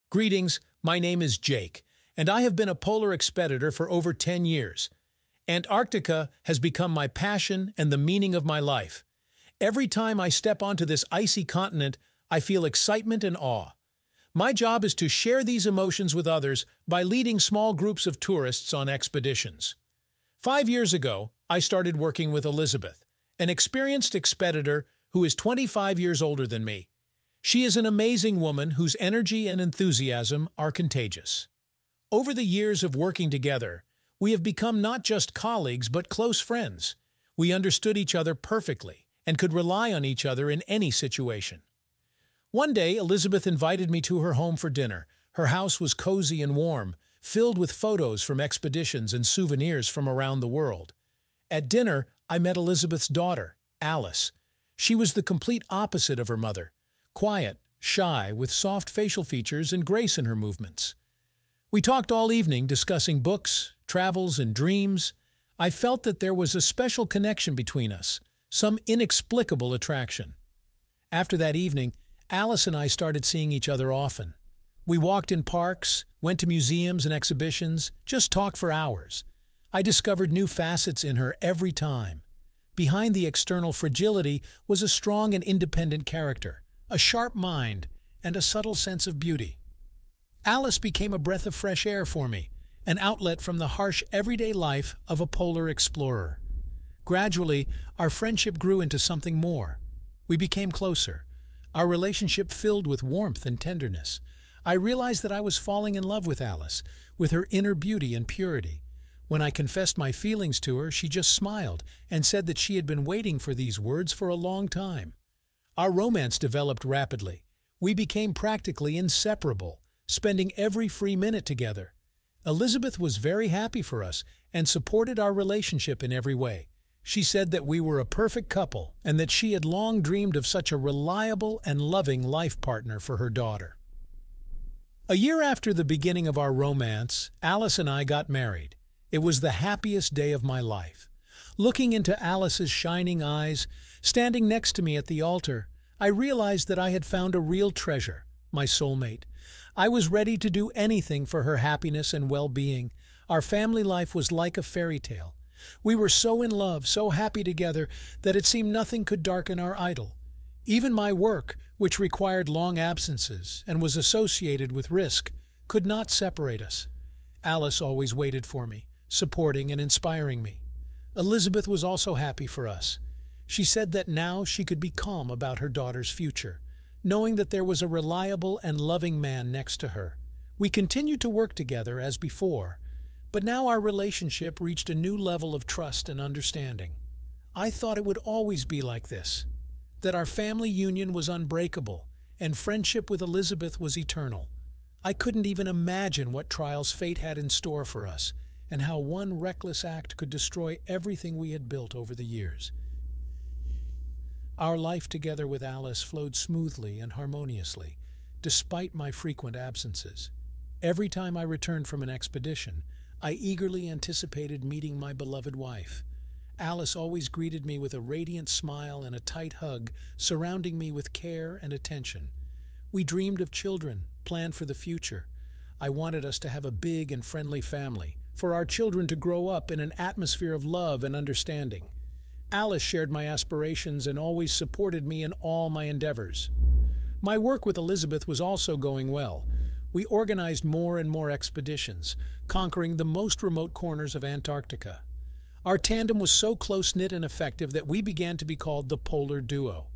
Greetings, my name is Jake, and I have been a polar expeditor for over 10 years. Antarctica has become my passion and the meaning of my life. Every time I step onto this icy continent, I feel excitement and awe. My job is to share these emotions with others by leading small groups of tourists on expeditions. 5 years ago, I started working with Elizabeth, an experienced expeditor who is 25 years older than me. She is an amazing woman whose energy and enthusiasm are contagious. Over the years of working together, we have become not just colleagues but close friends. We understood each other perfectly and could rely on each other in any situation. One day, Elizabeth invited me to her home for dinner. Her house was cozy and warm, filled with photos from expeditions and souvenirs from around the world. At dinner, I met Elizabeth's daughter, Alice. She was the complete opposite of her mother, quiet, shy, with soft facial features and grace in her movements. We talked all evening, discussing books, travels, and dreams. I felt that there was a special connection between us, some inexplicable attraction. After that evening, Alice and I started seeing each other often. We walked in parks, went to museums and exhibitions, just talked for hours. I discovered new facets in her every time. Behind the external fragility was a strong and independent character, a sharp mind, and a subtle sense of beauty. Alice became a breath of fresh air for me, an outlet from the harsh everyday life of a polar explorer. Gradually, our friendship grew into something more. We became closer, our relationship filled with warmth and tenderness. I realized that I was falling in love with Alice, with her inner beauty and purity. When I confessed my feelings to her, she just smiled and said that she had been waiting for these words for a long time. Our romance developed rapidly. We became practically inseparable, spending every free minute together. Elizabeth was very happy for us and supported our relationship in every way. She said that we were a perfect couple and that she had long dreamed of such a reliable and loving life partner for her daughter. A year after the beginning of our romance, Alice and I got married. It was the happiest day of my life. Looking into Alice's shining eyes, standing next to me at the altar, I realized that I had found a real treasure, my soulmate. I was ready to do anything for her happiness and well-being. Our family life was like a fairy tale. We were so in love, so happy together, that it seemed nothing could darken our idyll. Even my work, which required long absences and was associated with risk, could not separate us. Alice always waited for me, supporting and inspiring me. Elizabeth was also happy for us. She said that now she could be calm about her daughter's future, knowing that there was a reliable and loving man next to her. We continued to work together as before, but now our relationship reached a new level of trust and understanding. I thought it would always be like this, that our family union was unbreakable and friendship with Elizabeth was eternal. I couldn't even imagine what trials fate had in store for us and how one reckless act could destroy everything we had built over the years. Our life together with Alice flowed smoothly and harmoniously, despite my frequent absences. Every time I returned from an expedition, I eagerly anticipated meeting my beloved wife. Alice always greeted me with a radiant smile and a tight hug, surrounding me with care and attention. We dreamed of children, planned for the future. I wanted us to have a big and friendly family, for our children to grow up in an atmosphere of love and understanding. Alice shared my aspirations and always supported me in all my endeavors. My work with Elizabeth was also going well. We organized more and more expeditions, conquering the most remote corners of Antarctica. Our tandem was so close-knit and effective that we began to be called the Polar Duo.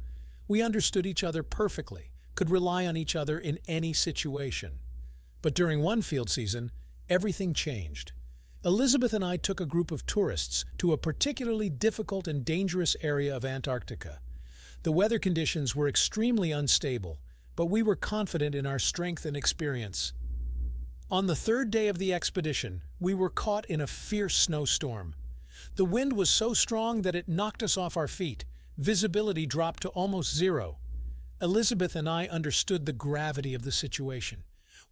We understood each other perfectly, could rely on each other in any situation. But during one field season, everything changed. Elizabeth and I took a group of tourists to a particularly difficult and dangerous area of Antarctica. The weather conditions were extremely unstable, but we were confident in our strength and experience. On the third day of the expedition, we were caught in a fierce snowstorm. The wind was so strong that it knocked us off our feet. Visibility dropped to almost zero. Elizabeth and I understood the gravity of the situation.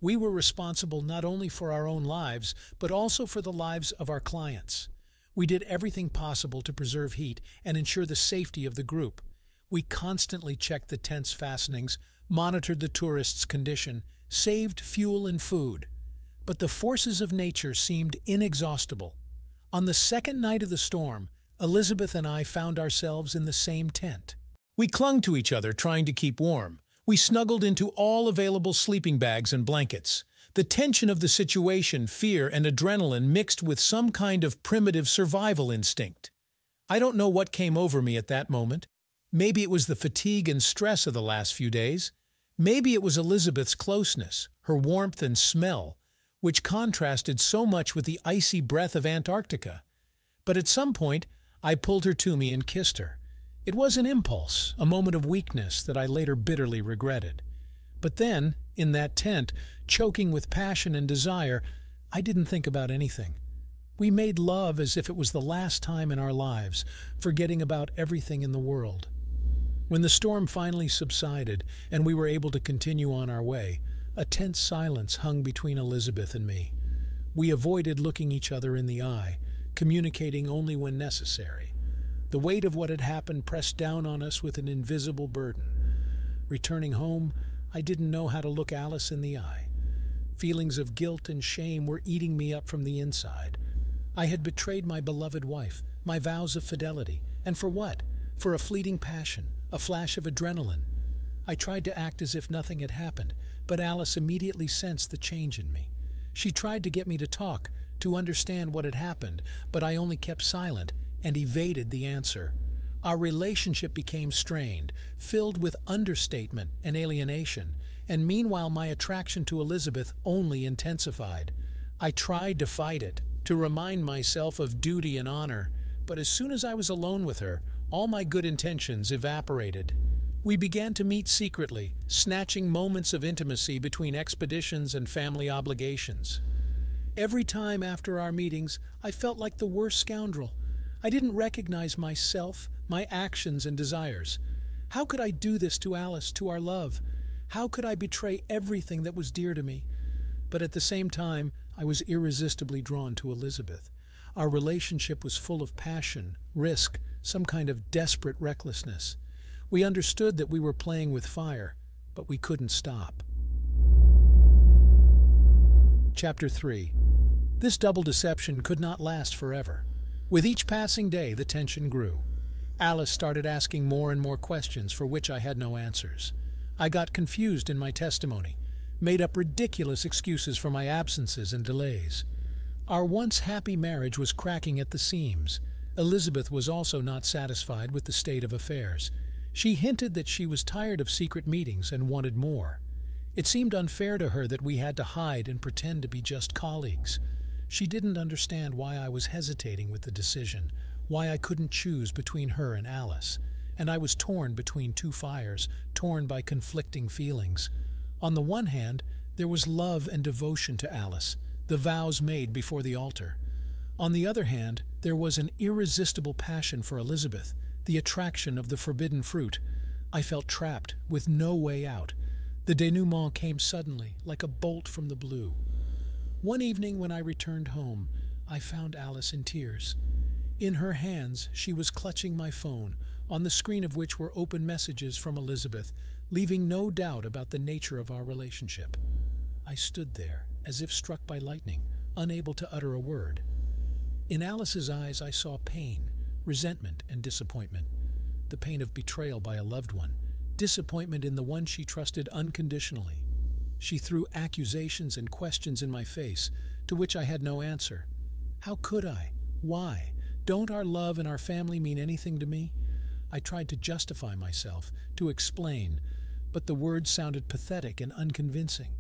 We were responsible not only for our own lives, but also for the lives of our clients. We did everything possible to preserve heat and ensure the safety of the group. We constantly checked the tent's fastenings, monitored the tourists' condition, saved fuel and food. But the forces of nature seemed inexhaustible. On the second night of the storm, Elizabeth and I found ourselves in the same tent. We clung to each other, trying to keep warm. We snuggled into all available sleeping bags and blankets. The tension of the situation, fear, and adrenaline mixed with some kind of primitive survival instinct. I don't know what came over me at that moment. Maybe it was the fatigue and stress of the last few days. Maybe it was Elizabeth's closeness, her warmth and smell, which contrasted so much with the icy breath of Antarctica. But at some point, I pulled her to me and kissed her. It was an impulse, a moment of weakness that I later bitterly regretted. But then, in that tent, choking with passion and desire, I didn't think about anything. We made love as if it was the last time in our lives, forgetting about everything in the world. When the storm finally subsided and we were able to continue on our way, a tense silence hung between Elizabeth and me. We avoided looking each other in the eye, communicating only when necessary. The weight of what had happened pressed down on us with an invisible burden. Returning home, I didn't know how to look Alice in the eye. Feelings of guilt and shame were eating me up from the inside. I had betrayed my beloved wife, my vows of fidelity, and for what? For a fleeting passion, a flash of adrenaline. I tried to act as if nothing had happened, but Alice immediately sensed the change in me. She tried to get me to talk, to understand what had happened, but I only kept silent and evaded the answer. Our relationship became strained, filled with understatement and alienation, and meanwhile my attraction to Elizabeth only intensified. I tried to fight it, to remind myself of duty and honor, but as soon as I was alone with her, all my good intentions evaporated. We began to meet secretly, snatching moments of intimacy between expeditions and family obligations. Every time after our meetings, I felt like the worst scoundrel. I didn't recognize myself, my actions and desires. How could I do this to Alice, to our love? How could I betray everything that was dear to me? But at the same time, I was irresistibly drawn to Elizabeth. Our relationship was full of passion, risk, some kind of desperate recklessness. We understood that we were playing with fire, but we couldn't stop. Chapter 3. This double deception could not last forever. With each passing day, the tension grew. Alice started asking more and more questions for which I had no answers. I got confused in my testimony, made up ridiculous excuses for my absences and delays. Our once happy marriage was cracking at the seams. Elizabeth was also not satisfied with the state of affairs. She hinted that she was tired of secret meetings and wanted more. It seemed unfair to her that we had to hide and pretend to be just colleagues. She didn't understand why I was hesitating with the decision, why I couldn't choose between her and Alice, and I was torn between two fires, torn by conflicting feelings. On the one hand, there was love and devotion to Alice, the vows made before the altar. On the other hand, there was an irresistible passion for Elizabeth, the attraction of the forbidden fruit. I felt trapped, with no way out. The denouement came suddenly, like a bolt from the blue. One evening when I returned home, I found Alice in tears. In her hands, she was clutching my phone, on the screen of which were open messages from Elizabeth, leaving no doubt about the nature of our relationship. I stood there, as if struck by lightning, unable to utter a word. In Alice's eyes, I saw pain, resentment, and disappointment. The pain of betrayal by a loved one, disappointment in the one she trusted unconditionally. She threw accusations and questions in my face, to which I had no answer. How could I? Why? Don't our love and our family mean anything to me? I tried to justify myself, to explain, but the words sounded pathetic and unconvincing.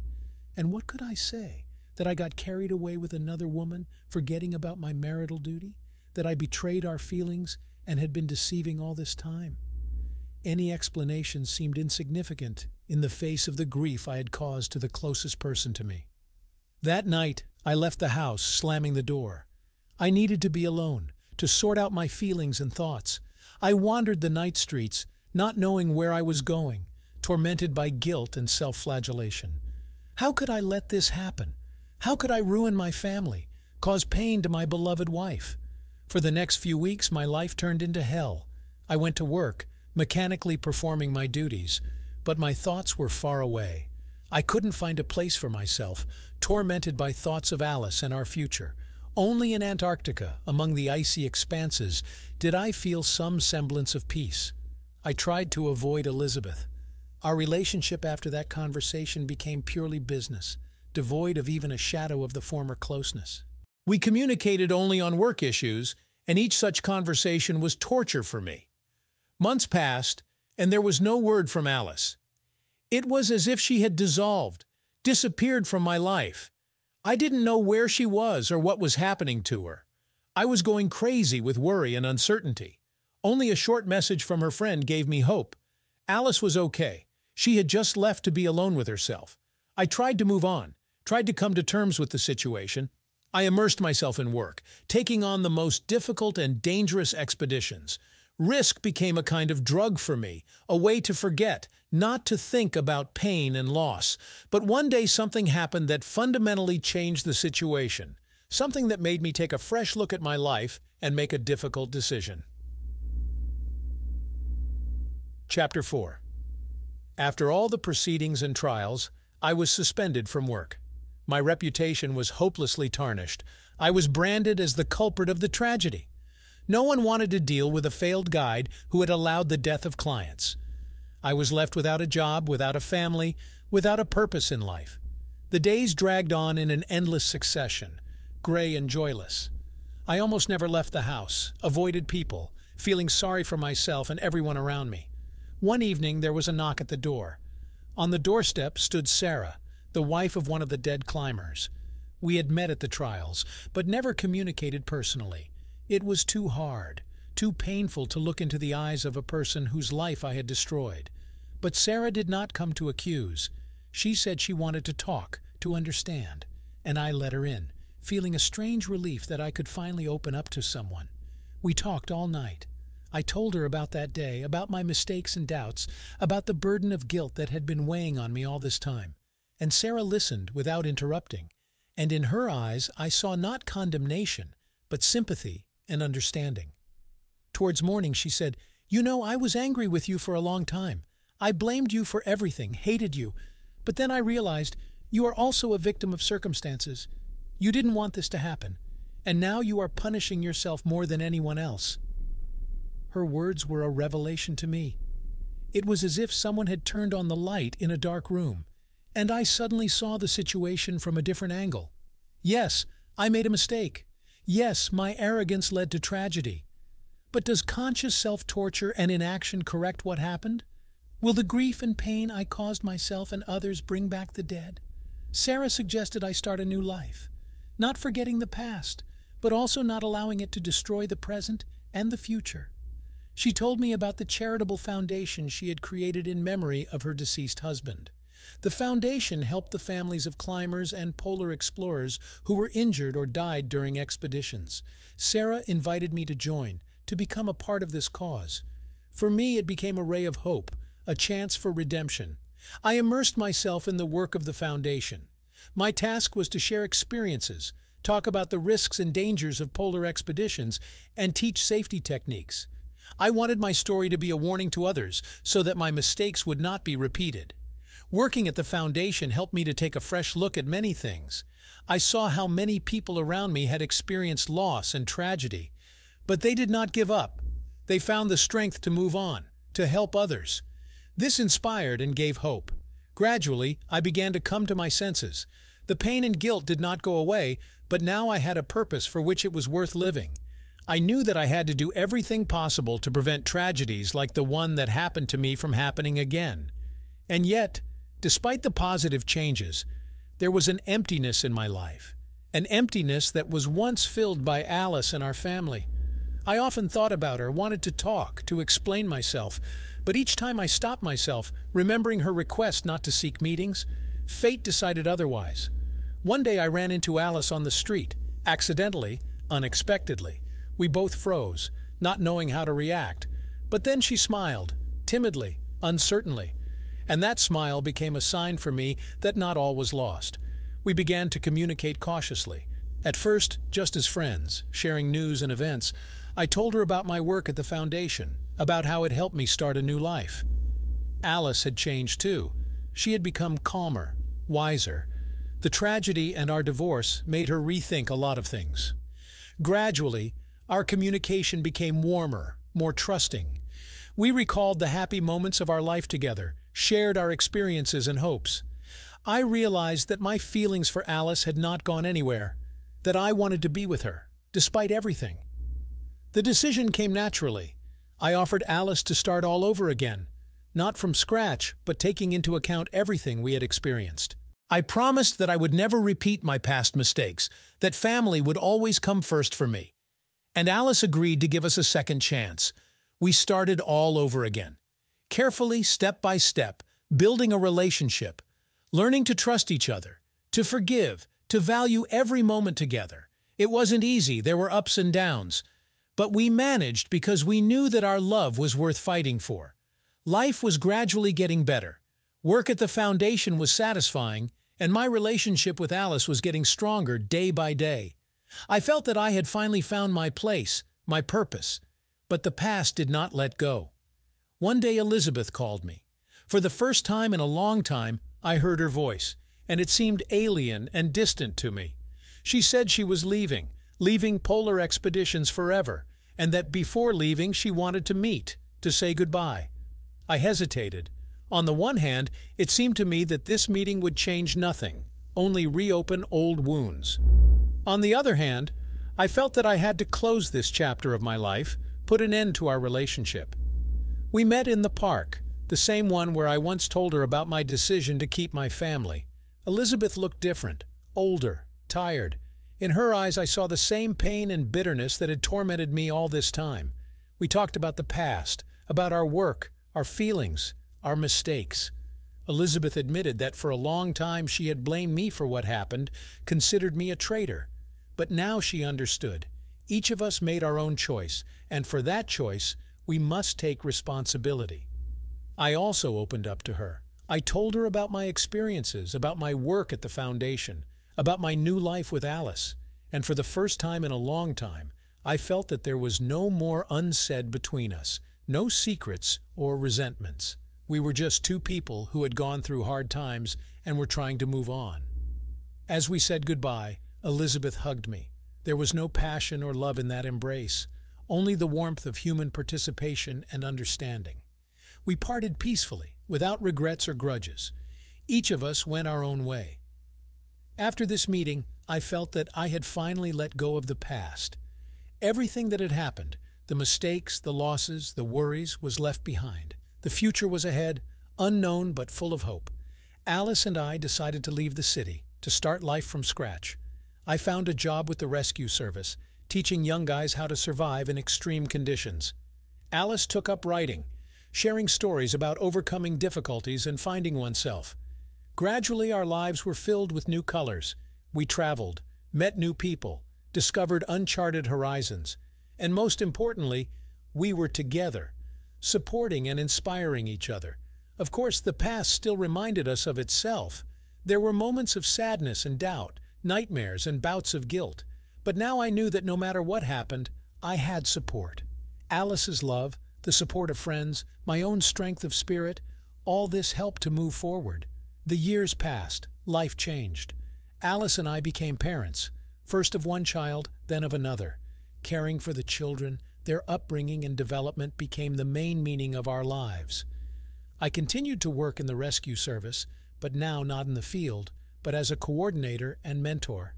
And what could I say? That I got carried away with another woman, forgetting about my marital duty? That I betrayed our feelings and had been deceiving all this time? Any explanation seemed insignificant in the face of the grief I had caused to the closest person to me. That night, I left the house, slamming the door. I needed to be alone, to sort out my feelings and thoughts. I wandered the night streets, not knowing where I was going, tormented by guilt and self-flagellation. How could I let this happen? How could I ruin my family, cause pain to my beloved wife? For the next few weeks, my life turned into hell. I went to work, mechanically performing my duties, but my thoughts were far away. I couldn't find a place for myself, tormented by thoughts of Alice and our future. Only in Antarctica, among the icy expanses, did I feel some semblance of peace. I tried to avoid Elizabeth. Our relationship after that conversation became purely business, devoid of even a shadow of the former closeness. We communicated only on work issues, and each such conversation was torture for me. Months passed, and there was no word from Alice. It was as if she had dissolved, disappeared from my life. I didn't know where she was or what was happening to her. I was going crazy with worry and uncertainty. Only a short message from her friend gave me hope. Alice was okay. She had just left to be alone with herself. I tried to move on, tried to come to terms with the situation. I immersed myself in work, taking on the most difficult and dangerous expeditions. Risk became a kind of drug for me, a way to forget, not to think about pain and loss. But one day something happened that fundamentally changed the situation, something that made me take a fresh look at my life and make a difficult decision. Chapter 4. After all the proceedings and trials, I was suspended from work. My reputation was hopelessly tarnished. I was branded as the culprit of the tragedy. No one wanted to deal with a failed guide who had allowed the death of clients. I was left without a job, without a family, without a purpose in life. The days dragged on in an endless succession, gray and joyless. I almost never left the house, avoided people, feeling sorry for myself and everyone around me. One evening there was a knock at the door. On the doorstep stood Sarah, the wife of one of the dead climbers. We had met at the trials, but never communicated personally. It was too hard, too painful to look into the eyes of a person whose life I had destroyed. But Sarah did not come to accuse. She said she wanted to talk, to understand, and I let her in, feeling a strange relief that I could finally open up to someone. We talked all night. I told her about that day, about my mistakes and doubts, about the burden of guilt that had been weighing on me all this time. And Sarah listened without interrupting, and in her eyes I saw not condemnation, but sympathy and understanding. Towards morning she said, "You know, I was angry with you for a long time. I blamed you for everything, hated you. But then I realized you are also a victim of circumstances. You didn't want this to happen, and now you are punishing yourself more than anyone else." Her words were a revelation to me. It was as if someone had turned on the light in a dark room, and I suddenly saw the situation from a different angle. Yes, I made a mistake. Yes, my arrogance led to tragedy. But does conscious self-torture and inaction correct what happened? Will the grief and pain I caused myself and others bring back the dead? Sarah suggested I start a new life, not forgetting the past, but also not allowing it to destroy the present and the future. She told me about the charitable foundation she had created in memory of her deceased husband. The foundation helped the families of climbers and polar explorers who were injured or died during expeditions. Sarah invited me to join, to become a part of this cause. For me, it became a ray of hope, a chance for redemption. I immersed myself in the work of the foundation. My task was to share experiences, talk about the risks and dangers of polar expeditions, and teach safety techniques. I wanted my story to be a warning to others so that my mistakes would not be repeated. Working at the foundation helped me to take a fresh look at many things. I saw how many people around me had experienced loss and tragedy, but they did not give up. They found the strength to move on, to help others. This inspired and gave hope. Gradually, I began to come to my senses. The pain and guilt did not go away, but now I had a purpose for which it was worth living. I knew that I had to do everything possible to prevent tragedies like the one that happened to me from happening again. And yet, despite the positive changes, there was an emptiness in my life, an emptiness that was once filled by Alice and our family. I often thought about her, wanted to talk, to explain myself, but each time I stopped myself, remembering her request not to seek meetings, fate decided otherwise. One day I ran into Alice on the street, accidentally, unexpectedly. We both froze, not knowing how to react, but then she smiled, timidly, uncertainly. And that smile became a sign for me that not all was lost. We began to communicate cautiously. At first, just as friends, sharing news and events. I told her about my work at the foundation, about how it helped me start a new life. Alice had changed too. She had become calmer, wiser. The tragedy and our divorce made her rethink a lot of things. Gradually, our communication became warmer, more trusting. We recalled the happy moments of our life together, shared our experiences and hopes. I realized that my feelings for Alice had not gone anywhere, that I wanted to be with her, despite everything. The decision came naturally. I offered Alice to start all over again, not from scratch, but taking into account everything we had experienced. I promised that I would never repeat my past mistakes, that family would always come first for me. And Alice agreed to give us a second chance. We started all over again. Carefully, step by step, building a relationship, learning to trust each other, to forgive, to value every moment together. It wasn't easy, there were ups and downs. But we managed because we knew that our love was worth fighting for. Life was gradually getting better. Work at the foundation was satisfying, and my relationship with Alice was getting stronger day by day. I felt that I had finally found my place, my purpose. But the past did not let go. One day Elizabeth called me. For the first time in a long time, I heard her voice, and it seemed alien and distant to me. She said she was leaving polar expeditions forever, and that before leaving she wanted to meet, to say goodbye. I hesitated. On the one hand, it seemed to me that this meeting would change nothing, only reopen old wounds. On the other hand, I felt that I had to close this chapter of my life, put an end to our relationship. We met in the park, the same one where I once told her about my decision to keep my family. Elizabeth looked different, older, tired. In her eyes I saw the same pain and bitterness that had tormented me all this time. We talked about the past, about our work, our feelings, our mistakes. Elizabeth admitted that for a long time she had blamed me for what happened, considered me a traitor. But now she understood. Each of us made our own choice, and for that choice, we must take responsibility. I also opened up to her. I told her about my experiences, about my work at the foundation, about my new life with Alice, and for the first time in a long time, I felt that there was no more unsaid between us, no secrets or resentments. We were just two people who had gone through hard times and were trying to move on. As we said goodbye, Elizabeth hugged me. There was no passion or love in that embrace, only the warmth of human participation and understanding. We parted peacefully, without regrets or grudges. Each of us went our own way. After this meeting, I felt that I had finally let go of the past. Everything that had happened, the mistakes, the losses, the worries, was left behind. The future was ahead, unknown but full of hope. Alice and I decided to leave the city, to start life from scratch. I found a job with the rescue service, teaching young guys how to survive in extreme conditions. Alice took up writing, sharing stories about overcoming difficulties and finding oneself. Gradually, our lives were filled with new colors. We traveled, met new people, discovered uncharted horizons, and most importantly, we were together, supporting and inspiring each other. Of course, the past still reminded us of itself. There were moments of sadness and doubt, nightmares and bouts of guilt. But now I knew that no matter what happened, I had support. Alice's love, the support of friends, my own strength of spirit, all this helped to move forward. The years passed, life changed. Alice and I became parents, first of one child, then of another. Caring for the children, their upbringing and development became the main meaning of our lives. I continued to work in the rescue service, but now not in the field, but as a coordinator and mentor.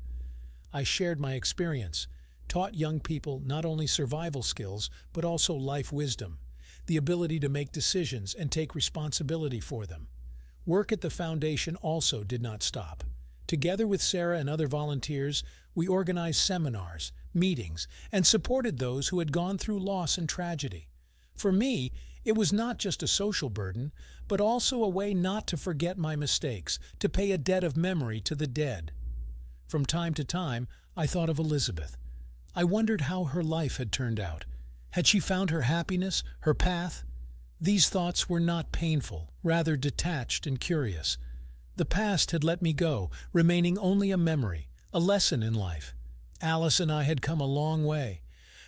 I shared my experience, taught young people not only survival skills, but also life wisdom, the ability to make decisions and take responsibility for them. Work at the foundation also did not stop. Together with Sarah and other volunteers, we organized seminars, meetings, and supported those who had gone through loss and tragedy. For me, it was not just a social burden, but also a way not to forget my mistakes, to pay a debt of memory to the dead. From time to time, I thought of Elizabeth. I wondered how her life had turned out. Had she found her happiness, her path? These thoughts were not painful, rather detached and curious. The past had let me go, remaining only a memory, a lesson in life. Alice and I had come a long way.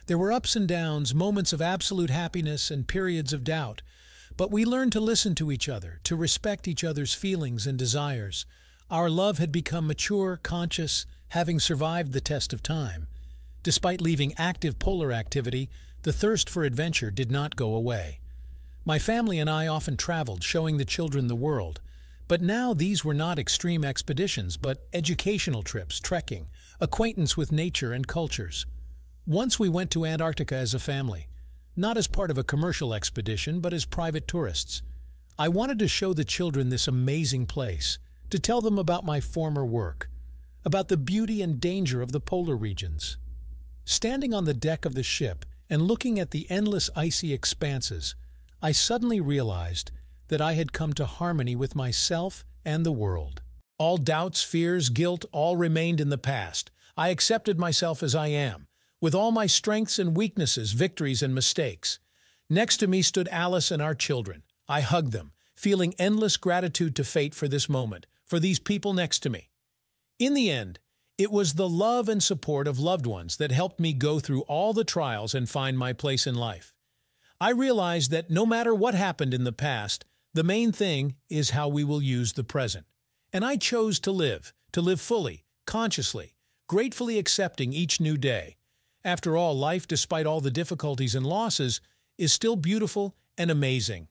There were ups and downs, moments of absolute happiness and periods of doubt. But we learned to listen to each other, to respect each other's feelings and desires. Our love had become mature, conscious, having survived the test of time. Despite leaving active polar activity, the thirst for adventure did not go away. My family and I often traveled, showing the children the world. But now these were not extreme expeditions, but educational trips, trekking, acquaintance with nature and cultures. Once we went to Antarctica as a family, not as part of a commercial expedition, but as private tourists. I wanted to show the children this amazing place, to tell them about my former work, about the beauty and danger of the polar regions. Standing on the deck of the ship and looking at the endless icy expanses, I suddenly realized that I had come to harmony with myself and the world. All doubts, fears, guilt, all remained in the past. I accepted myself as I am, with all my strengths and weaknesses, victories and mistakes. Next to me stood Alice and our children. I hugged them, feeling endless gratitude to fate for this moment, for these people next to me. In the end, it was the love and support of loved ones that helped me go through all the trials and find my place in life. I realized that no matter what happened in the past, the main thing is how we will use the present. And I chose to live fully, consciously, gratefully accepting each new day. After all, life, despite all the difficulties and losses, is still beautiful and amazing.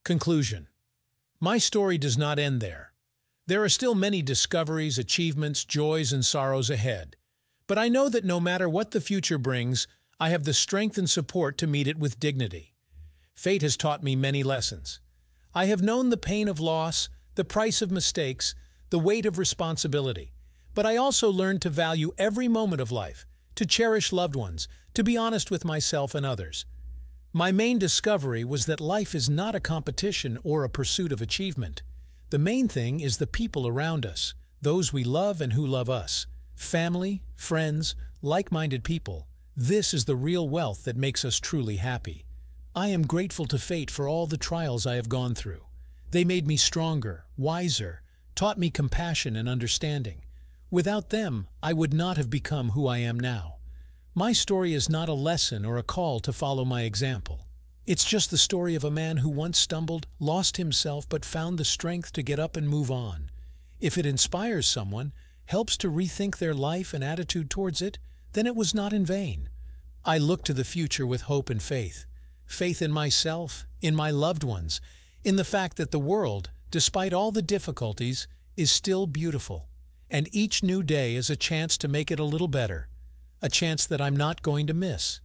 Conclusion. My story does not end there. There are still many discoveries, achievements, joys, and sorrows ahead. But I know that no matter what the future brings, I have the strength and support to meet it with dignity. Fate has taught me many lessons. I have known the pain of loss, the price of mistakes, the weight of responsibility. But I also learned to value every moment of life, to cherish loved ones, to be honest with myself and others. My main discovery was that life is not a competition or a pursuit of achievement. The main thing is the people around us, those we love and who love us. Family, friends, like-minded people. This is the real wealth that makes us truly happy. I am grateful to fate for all the trials I have gone through. They made me stronger, wiser, taught me compassion and understanding. Without them, I would not have become who I am now. My story is not a lesson or a call to follow my example. It's just the story of a man who once stumbled, lost himself, but found the strength to get up and move on. If it inspires someone, helps to rethink their life and attitude towards it, then it was not in vain. I look to the future with hope and faith. Faith in myself, in my loved ones, in the fact that the world, despite all the difficulties, is still beautiful. And each new day is a chance to make it a little better, a chance that I'm not going to miss.